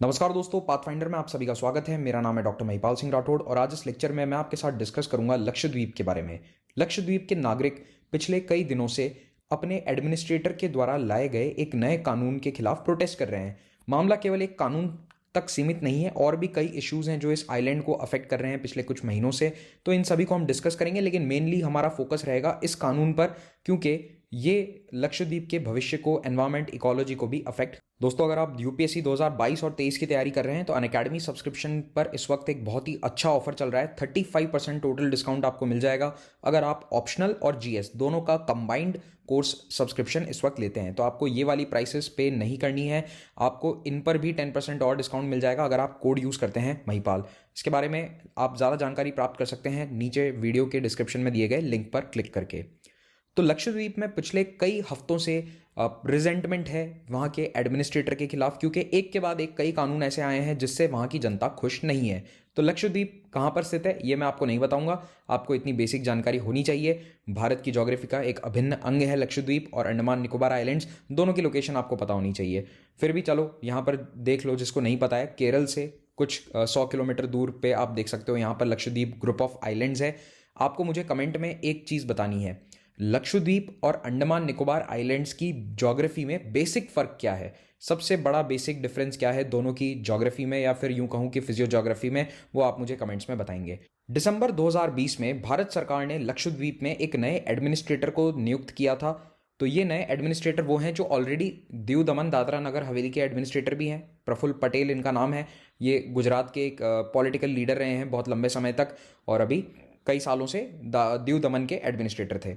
नमस्कार दोस्तों, पाथफाइंडर में आप सभी का स्वागत है। मेरा नाम है डॉक्टर महिपाल सिंह राठौड़ और आज इस लेक्चर में मैं आपके साथ डिस्कस करूंगा लक्षद्वीप के बारे में। लक्षद्वीप के नागरिक पिछले कई दिनों से अपने एडमिनिस्ट्रेटर के द्वारा लाए गए एक नए कानून के खिलाफ प्रोटेस्ट कर रहे हैं। मामला केवल एक कानून तक सीमित नहीं है, और भी कई इश्यूज हैं जो इस आइलैंड को अफेक्ट कर रहे हैं पिछले कुछ महीनों से। तो इन सभी को हम डिस्कस करेंगे, लेकिन मेनली हमारा फोकस रहेगा इस कानून पर, क्योंकि ये लक्षद्वीप के भविष्य को, एनवायरमेंट, इकोलॉजी को भी अफेक्ट। दोस्तों, अगर आप यूपीएससी 2022 और 23 की तैयारी कर रहे हैं तो अनअकैडमी सब्सक्रिप्शन पर इस वक्त एक बहुत ही अच्छा ऑफर चल रहा है। 35% टोटल डिस्काउंट आपको मिल जाएगा अगर आप ऑप्शनल और जीएस दोनों का कंबाइंड कोर्स सब्सक्रिप्शन इस वक्त लेते हैं। तो आपको ये वाली प्राइसेस पे नहीं करनी है, आपको इन पर भी 10% और डिस्काउंट मिल जाएगा अगर आप कोड यूज़ करते हैं महिपाल। इसके बारे में आप ज़्यादा जानकारी प्राप्त कर सकते हैं नीचे वीडियो के डिस्क्रिप्शन में दिए गए लिंक पर क्लिक करके। तो लक्षद्वीप में पिछले कई हफ्तों से रिजेंटमेंट है वहाँ के एडमिनिस्ट्रेटर के खिलाफ, क्योंकि एक के बाद एक कई कानून ऐसे आए हैं जिससे वहाँ की जनता खुश नहीं है। तो लक्षद्वीप कहाँ पर स्थित है ये मैं आपको नहीं बताऊंगा, आपको इतनी बेसिक जानकारी होनी चाहिए। भारत की ज्योग्राफी का एक अभिन्न अंग है लक्षद्वीप, और अंडमान निकोबार आइलैंड्स दोनों की लोकेशन आपको पता होनी चाहिए। फिर भी चलो यहाँ पर देख लो, जिसको नहीं पता है, केरल से कुछ 100 किलोमीटर दूर पे आप देख सकते हो, यहाँ पर लक्षद्वीप ग्रुप ऑफ आइलैंड्स है। आपको मुझे कमेंट में एक चीज़ बतानी है, लक्षद्वीप और अंडमान निकोबार आइलैंड्स की ज्योग्राफी में बेसिक फर्क क्या है, सबसे बड़ा बेसिक डिफरेंस क्या है दोनों की ज्योग्राफी में, या फिर यूं कहूं कि फिजियोज्योग्राफी में, वो आप मुझे कमेंट्स में बताएंगे। दिसंबर 2020 में भारत सरकार ने लक्षद्वीप में एक नए एडमिनिस्ट्रेटर को नियुक्त किया था। तो ये नए एडमिनिस्ट्रेटर वो हैं जो ऑलरेडी दीव दमन दादरा नगर हवेली के एडमिनिस्ट्रेटर भी हैं। प्रफुल्ल पटेल इनका नाम है। ये गुजरात के एक पॉलिटिकल लीडर रहे हैं बहुत लंबे समय तक, और अभी कई सालों से दीव दमन के एडमिनिस्ट्रेटर थे।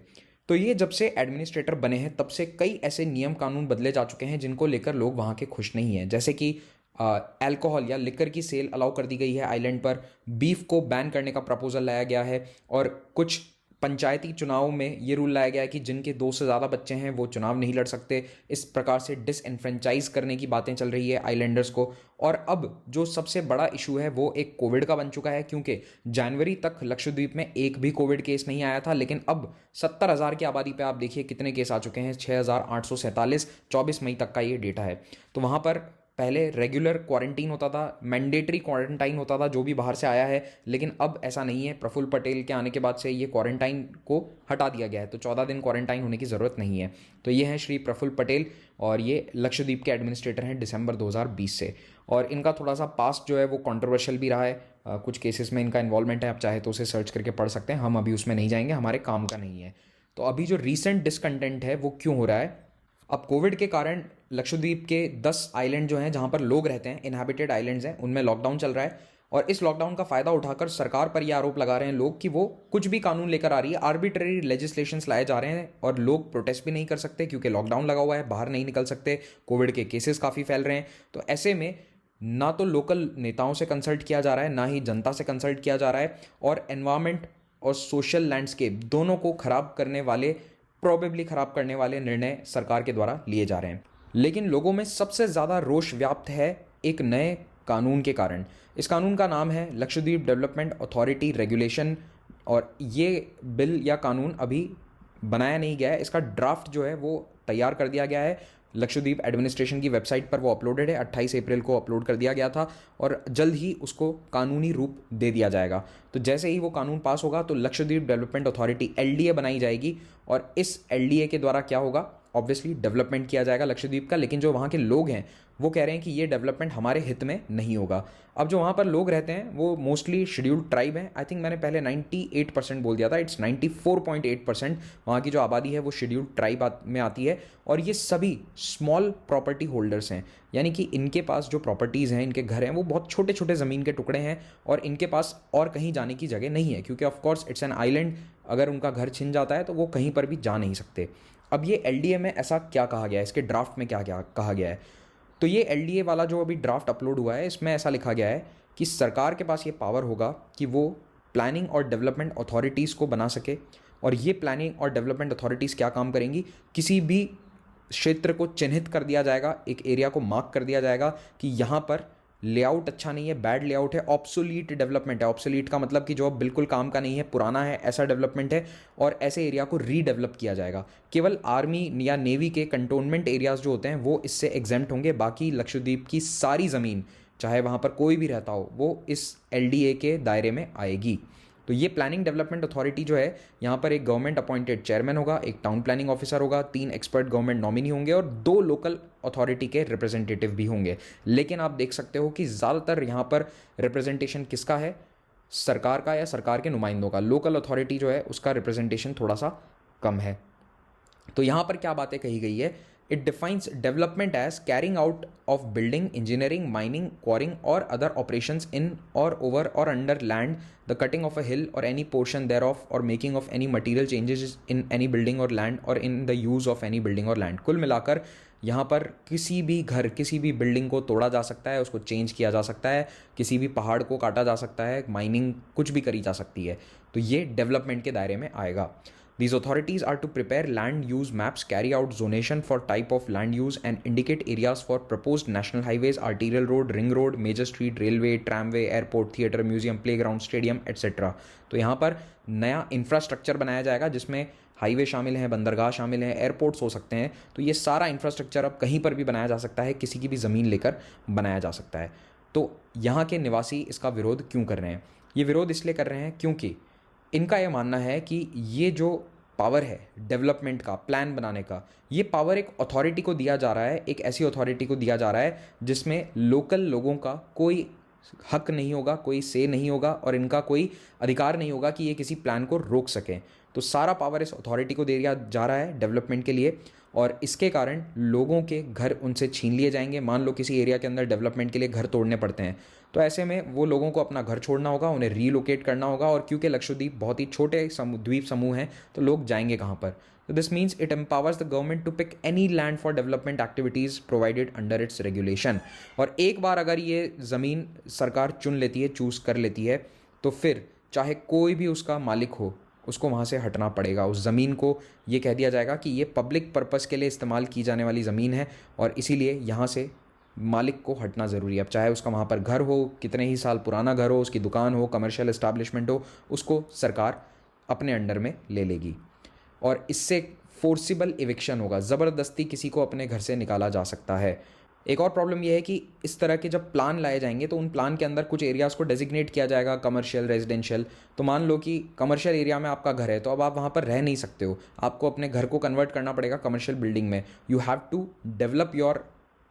तो ये जब से एडमिनिस्ट्रेटर बने हैं तब से कई ऐसे नियम कानून बदले जा चुके हैं जिनको लेकर लोग वहाँ के खुश नहीं हैं। जैसे कि अल्कोहल या लिकर की सेल अलाउ कर दी गई है आइलैंड पर, बीफ को बैन करने का प्रपोजल लाया गया है, और कुछ पंचायती चुनाव में ये रूल लाया गया है कि जिनके 2 से ज़्यादा बच्चे हैं वो चुनाव नहीं लड़ सकते। इस प्रकार से डिसएनफ्रेंचाइज करने की बातें चल रही है आइलैंडर्स को। और अब जो सबसे बड़ा इशू है वो एक कोविड का बन चुका है, क्योंकि जनवरी तक लक्षद्वीप में एक भी कोविड केस नहीं आया था, लेकिन अब 70,000 की आबादी पे आप देखिए कितने केस आ चुके हैं, 6,847। 24 मई तक का ये डेटा है। तो वहाँ पर पहले रेगुलर क्वारंटीन होता था, मैंडेटरी क्वारंटाइन होता था जो भी बाहर से आया है, लेकिन अब ऐसा नहीं है। प्रफुल्ल पटेल के आने के बाद से ये क्वारंटाइन को हटा दिया गया है, तो 14 दिन क्वारंटाइन होने की ज़रूरत नहीं है। तो ये हैं श्री प्रफुल्ल पटेल, और ये लक्षद्वीप के एडमिनिस्ट्रेटर हैं दिसंबर 2020 से। और इनका थोड़ा सा पास्ट जो है वो कंट्रोवर्शियल भी रहा है, कुछ केसेस में इनका इन्वॉल्वमेंट है, आप चाहे तो उसे सर्च करके पढ़ सकते हैं, हम अभी उसमें नहीं जाएंगे, हमारे काम का नहीं है। तो अभी जो रीसेंट डिसकंटेंट है वो क्यों हो रहा है? अब कोविड के कारण लक्षद्वीप के 10 आइलैंड जो हैं जहां पर लोग रहते हैं, इनहैबिटेड आइलैंड्स हैं, उनमें लॉकडाउन चल रहा है। और इस लॉकडाउन का फायदा उठाकर सरकार पर यह आरोप लगा रहे हैं लोग कि वो कुछ भी कानून लेकर आ रही है, आर्बिट्ररी लेजिस्लेशंस लाए जा रहे हैं, और लोग प्रोटेस्ट भी नहीं कर सकते क्योंकि लॉकडाउन लगा हुआ है, बाहर नहीं निकल सकते, कोविड के केसेस काफ़ी फैल रहे हैं। तो ऐसे में ना तो लोकल नेताओं से कंसल्ट किया जा रहा है, ना ही जनता से कंसल्ट किया जा रहा है, और एनवायरमेंट और सोशल लैंडस्केप दोनों को खराब करने वाले, प्रोबेबली खराब करने वाले निर्णय सरकार के द्वारा लिए जा रहे हैं। लेकिन लोगों में सबसे ज़्यादा रोष व्याप्त है एक नए कानून के कारण। इस कानून का नाम है लक्षद्वीप डेवलपमेंट अथॉरिटी रेगुलेशन, और ये बिल या कानून अभी बनाया नहीं गया है, इसका ड्राफ्ट जो है वो तैयार कर दिया गया है। लक्षद्वीप एडमिनिस्ट्रेशन की वेबसाइट पर वो अपलोडेड है, 28 अप्रैल को अपलोड कर दिया गया था, और जल्द ही उसको कानूनी रूप दे दिया जाएगा। तो जैसे ही वो कानून पास होगा तो लक्षद्वीप डेवलपमेंट अथॉरिटी एलडीए बनाई जाएगी, और इस एलडीए के द्वारा क्या होगा, ऑब्वियसली डेवलपमेंट किया जाएगा लक्षद्वीप का। लेकिन जो वहाँ के लोग हैं वो कह रहे हैं कि ये डेवलपमेंट हमारे हित में नहीं होगा। अब जो वहाँ पर लोग रहते हैं वो मोस्टली शेड्यूल्ड ट्राइब हैं। आई थिंक मैंने पहले 98% बोल दिया था, इट्स 94.8% वहाँ की जो आबादी है वो शेड्यूल्ड ट्राइब में आती है। और ये सभी स्मॉल प्रॉपर्टी होल्डर्स हैं, यानी कि इनके पास जो प्रॉपर्टीज़ हैं, इनके घर हैं, वो बहुत छोटे छोटे ज़मीन के टुकड़े हैं, और इनके पास और कहीं जाने की जगह नहीं है, क्योंकि ऑफकोर्स इट्स एन आइलैंड। अगर उनका घर छिन जाता है तो वो कहीं पर भी जा नहीं सकते। अब ये एलडीए में ऐसा क्या कहा गया है, इसके ड्राफ्ट में क्या क्या कहा गया है? तो ये एलडीए वाला जो अभी ड्राफ्ट अपलोड हुआ है, इसमें ऐसा लिखा गया है कि सरकार के पास ये पावर होगा कि वो प्लानिंग और डेवलपमेंट अथॉरिटीज़ को बना सके। और ये प्लानिंग और डेवलपमेंट अथॉरिटीज़ क्या काम करेंगी, किसी भी क्षेत्र को चिन्हित कर दिया जाएगा, एक एरिया को मार्क कर दिया जाएगा कि यहाँ पर लेआउट अच्छा नहीं है, बैड लेआउट है, ऑब्सोलीट डेवलपमेंट है। ऑब्सोलीट का मतलब कि जो अब बिल्कुल काम का नहीं है, पुराना है, ऐसा डेवलपमेंट है, और ऐसे एरिया को रीडेवलप किया जाएगा। केवल आर्मी या नेवी के कंटोनमेंट एरियाज जो होते हैं वो इससे एग्जेम्प्ट होंगे, बाकी लक्षद्वीप की सारी ज़मीन, चाहे वहाँ पर कोई भी रहता हो, वो इस LDA के दायरे में आएगी। तो ये प्लानिंग डेवलपमेंट अथॉरिटी जो है, यहाँ पर एक गवर्नमेंट अपॉइंटेड चेयरमैन होगा, एक टाउन प्लानिंग ऑफिसर होगा, 3 एक्सपर्ट गवर्नमेंट नॉमिनी होंगे और 2 लोकल अथॉरिटी के रिप्रेजेंटेटिव भी होंगे। लेकिन आप देख सकते हो कि ज़्यादातर यहाँ पर रिप्रेजेंटेशन किसका है, सरकार का या सरकार के नुमाइंदों का। लोकल अथॉरिटी जो है उसका रिप्रेजेंटेशन थोड़ा सा कम है। तो यहाँ पर क्या बातें कही गई है, it defines development as carrying out of building, engineering, mining, quarrying or other operations in or over or under land, the cutting of a hill or any portion thereof, or making of any material changes in any building or land or in the use of any building or land. कुल मिलाकर यहाँ पर किसी भी घर, किसी भी building को तोड़ा जा सकता है, उसको चेंज किया जा सकता है, किसी भी पहाड़ को काटा जा सकता है, माइनिंग कुछ भी करी जा सकती है। तो ये डेवलपमेंट के दायरे में आएगा। These authorities are to prepare land use maps, carry out zonation for type of land use and indicate areas for proposed national highways, arterial road, ring road, major street, railway, tramway, airport, theatre, museum, playground, stadium, etc. तो यहाँ पर नया infrastructure बनाया जाएगा जिसमें highway शामिल हैं, बंदरगाह शामिल हैं, एयरपोर्ट्स हो सकते हैं। तो ये सारा इंफ्रास्ट्रक्चर अब कहीं पर भी बनाया जा सकता है, किसी की भी ज़मीन लेकर बनाया जा सकता है। तो यहाँ के निवासी इसका विरोध क्यों कर रहे हैं? ये विरोध इसलिए कर रहे हैं क्योंकि इनका यह मानना है कि ये जो पावर है डेवलपमेंट का, प्लान बनाने का, ये पावर एक अथॉरिटी को दिया जा रहा है, एक ऐसी अथॉरिटी को दिया जा रहा है जिसमें लोकल लोगों का कोई हक नहीं होगा, कोई से नहीं होगा और इनका कोई अधिकार नहीं होगा कि ये किसी प्लान को रोक सकें। तो सारा पावर इस अथॉरिटी को दे दिया जा रहा है डेवलपमेंट के लिए, और इसके कारण लोगों के घर उनसे छीन लिए जाएंगे। मान लो किसी एरिया के अंदर डेवलपमेंट के लिए घर तोड़ने पड़ते हैं, तो ऐसे में वो लोगों को अपना घर छोड़ना होगा, उन्हें रीलोकेट करना होगा, और क्योंकि लक्षद्वीप बहुत ही छोटे द्वीप समूह हैं तो लोग जाएंगे कहाँ पर। तो this means it empowers the government to pick any land for development activities provided under its regulation. और एक बार अगर ये ज़मीन सरकार चुन लेती है, चूज़ कर लेती है, तो फिर चाहे कोई भी उसका मालिक हो, उसको वहाँ से हटना पड़ेगा। उस ज़मीन को ये कह दिया जाएगा कि ये पब्लिक पर्पस के लिए इस्तेमाल की जाने वाली ज़मीन है और इसीलिए यहाँ से मालिक को हटना ज़रूरी है। अब चाहे उसका वहाँ पर घर हो, कितने ही साल पुराना घर हो, उसकी दुकान हो, कमर्शियल इस्टेब्लिशमेंट हो, उसको सरकार अपने अंडर में ले लेगी। और इससे फोर्सिबल इविक्शन होगा, ज़बरदस्ती किसी को अपने घर से निकाला जा सकता है। एक और प्रॉब्लम यह है कि इस तरह के जब प्लान लाए जाएंगे तो उन प्लान के अंदर कुछ एरियाज़ को डेजिग्नेट किया जाएगा कमर्शियल, रेजिडेंशियल। तो मान लो कि कमर्शियल एरिया में आपका घर है, तो अब आप वहाँ पर रह नहीं सकते हो, आपको अपने घर को कन्वर्ट करना पड़ेगा कमर्शियल बिल्डिंग में। You have to develop your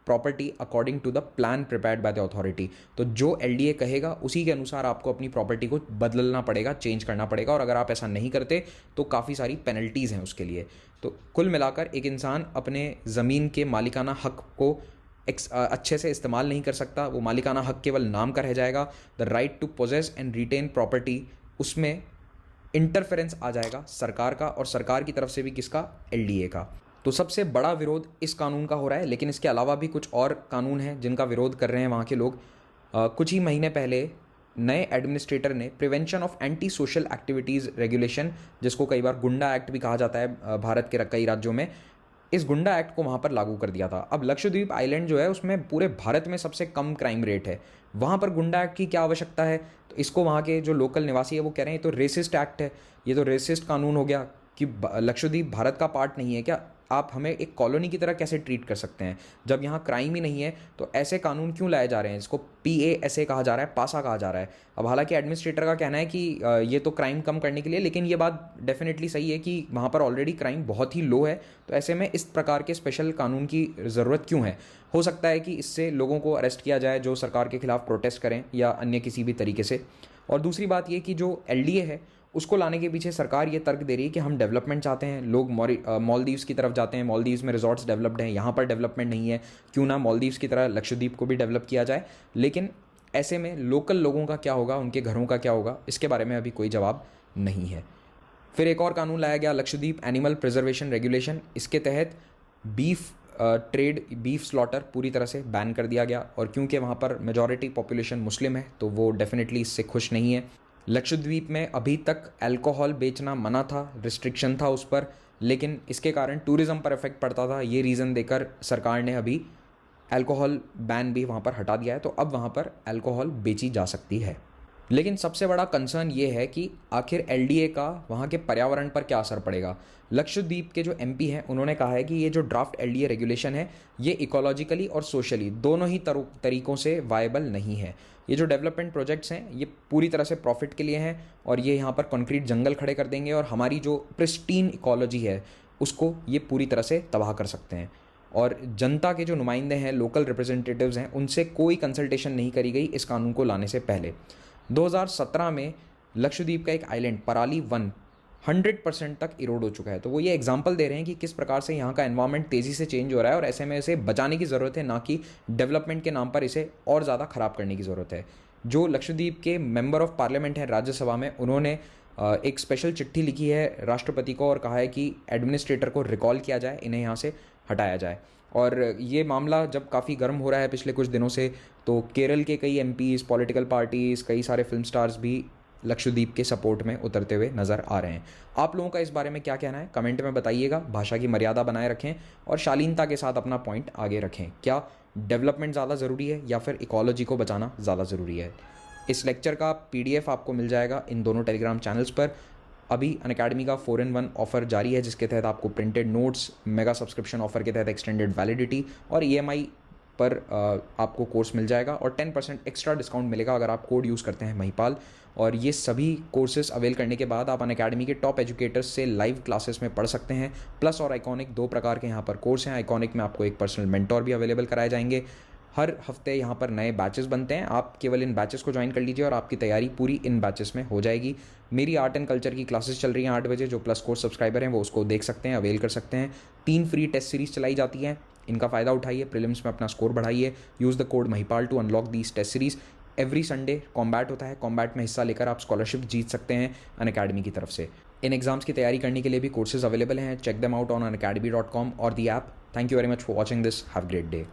property according to the plan prepared by the authority. तो जो LDA कहेगा उसी के अनुसार आपको अपनी प्रॉपर्टी को बदलना पड़ेगा, चेंज करना पड़ेगा, और अगर आप ऐसा नहीं करते तो काफ़ी सारी पेनल्टीज़ हैं उसके लिए। तो कुल मिलाकर एक इंसान अपने ज़मीन के मालिकाना हक को अच्छे से इस्तेमाल नहीं कर सकता, वो मालिकाना हक केवल नाम का रह जाएगा। The right to possess and retain property, उसमें इंटरफेरेंस आ जाएगा सरकार का, और सरकार की तरफ से भी किसका, LDA का। तो सबसे बड़ा विरोध इस कानून का हो रहा है, लेकिन इसके अलावा भी कुछ और कानून हैं जिनका विरोध कर रहे हैं वहाँ के लोग। कुछ ही महीने पहले नए एडमिनिस्ट्रेटर ने prevention of anti social activities regulation, जिसको कई बार गुंडा एक्ट भी कहा जाता है भारत के कई राज्यों में, इस गुंडा एक्ट को वहाँ पर लागू कर दिया था। अब लक्षद्वीप आइलैंड जो है उसमें पूरे भारत में सबसे कम क्राइम रेट है, वहाँ पर गुंडा एक्ट की क्या आवश्यकता है? तो इसको वहाँ के जो लोकल निवासी है वो कह रहे हैं ये तो रेसिस्ट एक्ट है, ये तो रेसिस्ट कानून हो गया कि लक्षद्वीप भारत का पार्ट नहीं है क्या? आप हमें एक कॉलोनी की तरह कैसे ट्रीट कर सकते हैं? जब यहाँ क्राइम ही नहीं है तो ऐसे कानून क्यों लाए जा रहे हैं? इसको PASA कहा जा रहा है, पासा कहा जा रहा है। अब हालांकि एडमिनिस्ट्रेटर का कहना है कि ये तो क्राइम कम करने के लिए, लेकिन ये बात डेफिनेटली सही है कि वहाँ पर ऑलरेडी क्राइम बहुत ही लो है, तो ऐसे में इस प्रकार के स्पेशल कानून की ज़रूरत क्यों है? हो सकता है कि इससे लोगों को अरेस्ट किया जाए जो सरकार के खिलाफ प्रोटेस्ट करें या अन्य किसी भी तरीके से। और दूसरी बात ये कि जो LDA है उसको लाने के पीछे सरकार ये तर्क दे रही है कि हम डेवलपमेंट चाहते हैं, लोग मालदीव्स की तरफ जाते हैं, मालदीव्स में रिजॉर्ट्स डेवलप्ड हैं, यहाँ पर डेवलपमेंट नहीं है, क्यों ना मालदीव्स की तरह लक्षद्वीप को भी डेवलप किया जाए। लेकिन ऐसे में लोकल लोगों का क्या होगा, उनके घरों का क्या होगा, इसके बारे में अभी कोई जवाब नहीं है। फिर एक और कानून लाया गया, लक्षद्वीप एनिमल प्रिजर्वेशन रेगुलेशन। इसके तहत बीफ स्लॉटर पूरी तरह से बैन कर दिया गया, और क्योंकि वहाँ पर मेजॉरिटी पॉपुलेशन मुस्लिम है तो वो डेफिनेटली इससे खुश नहीं है। लक्षद्वीप में अभी तक अल्कोहल बेचना मना था, रिस्ट्रिक्शन था उस पर, लेकिन इसके कारण टूरिज़्म पर इफेक्ट पड़ता था। ये रीज़न देकर सरकार ने अभी अल्कोहल बैन भी वहाँ पर हटा दिया है, तो अब वहाँ पर अल्कोहल बेची जा सकती है। लेकिन सबसे बड़ा कंसर्न ये है कि आखिर एलडीए का वहाँ के पर्यावरण पर क्या असर पड़ेगा। लक्षद्वीप के जो एमपी हैं उन्होंने कहा है कि ये जो ड्राफ्ट एलडीए रेगुलेशन है ये इकोलॉजिकली और सोशली दोनों ही तरीक़ों से वायबल नहीं है। ये जो डेवलपमेंट प्रोजेक्ट्स हैं ये पूरी तरह से प्रॉफिट के लिए हैं और ये यहाँ पर कंक्रीट जंगल खड़े कर देंगे और हमारी जो प्रिस्टीन इकोलॉजी है उसको ये पूरी तरह से तबाह कर सकते हैं। और जनता के जो नुमाइंदे हैं, लोकल रिप्रेजेंटेटिव्स हैं, उनसे कोई कंसल्टेशन नहीं करी गई इस कानून को लाने से पहले। 2017 में लक्षद्वीप का एक आइलैंड पराली वन 100% तक इरोड हो चुका है। तो वो ये एग्जांपल दे रहे हैं कि किस प्रकार से यहाँ का एनवायरनमेंट तेज़ी से चेंज हो रहा है और ऐसे में इसे बचाने की ज़रूरत है, ना कि डेवलपमेंट के नाम पर इसे और ज़्यादा ख़राब करने की ज़रूरत है। जो लक्षद्वीप के मेंबर ऑफ पार्लियामेंट हैं राज्यसभा में, उन्होंने एक स्पेशल चिट्ठी लिखी है राष्ट्रपति को और कहा है कि एडमिनिस्ट्रेटर को रिकॉल किया जाए, इन्हें यहाँ से हटाया जाए। और ये मामला जब काफ़ी गर्म हो रहा है पिछले कुछ दिनों से, तो केरल के कई एमपीज़, पॉलिटिकल पार्टीज़, कई सारे फिल्म स्टार्स भी लक्षद्वीप के सपोर्ट में उतरते हुए नज़र आ रहे हैं। आप लोगों का इस बारे में क्या कहना है, कमेंट में बताइएगा। भाषा की मर्यादा बनाए रखें और शालीनता के साथ अपना पॉइंट आगे रखें। क्या डेवलपमेंट ज़्यादा ज़रूरी है या फिर इकोलॉजी को बचाना ज़्यादा ज़रूरी है? इस लेक्चर का PDF आपको मिल जाएगा इन दोनों टेलीग्राम चैनल्स पर। अभी अनअकैडमी का 4-in-1 ऑफर जारी है, जिसके तहत आपको printed notes, mega subscription offer के तहत एक्सटेंडेड वैलिडिटी और EMI पर आपको कोर्स मिल जाएगा और 10% एक्स्ट्रा डिस्काउंट मिलेगा अगर आप कोड यूज़ करते हैं महिपाल। और ये सभी कोर्सेज अवेल करने के बाद आप अनअकैडमी के टॉप एजुकेटर्स से लाइव क्लासेस में पढ़ सकते हैं। प्लस और आइकॉनिक 2 प्रकार के यहाँ पर कोर्स हैं। आइकॉनिक में आपको एक पर्सनल मेंटोर भी अवेलेबल कराए जाएंगे। हर हफ्ते यहाँ पर नए बैचेस बनते हैं, आप केवल इन बैचेस को ज्वाइन कर लीजिए और आपकी तैयारी पूरी इन बैचेस में हो जाएगी। मेरी आर्ट एंड कल्चर की क्लासेस चल रही हैं 8 बजे, जो प्लस कोर्स सब्सक्राइबर हैं वो उसको देख सकते हैं, अवेल कर सकते हैं। 3 फ्री टेस्ट सीरीज चलाई जाती हैं, इनका फ़ायदा उठाइए, प्रीलिम्स में अपना स्कोर बढ़ाइए। Use the code Mahipal to unlock these test series. Every Sunday combat होता है, कॉम्बैट में हिस्सा लेकर आप स्कॉलरशिप जीत सकते हैं अनअकैडमी की तरफ से। इन एग्जाम्स की तैयारी करने के लिए भी कोर्सेज अवेलेबल हैं, check them out on unacademy.com और the app. Thank you very much for watching this, have great day.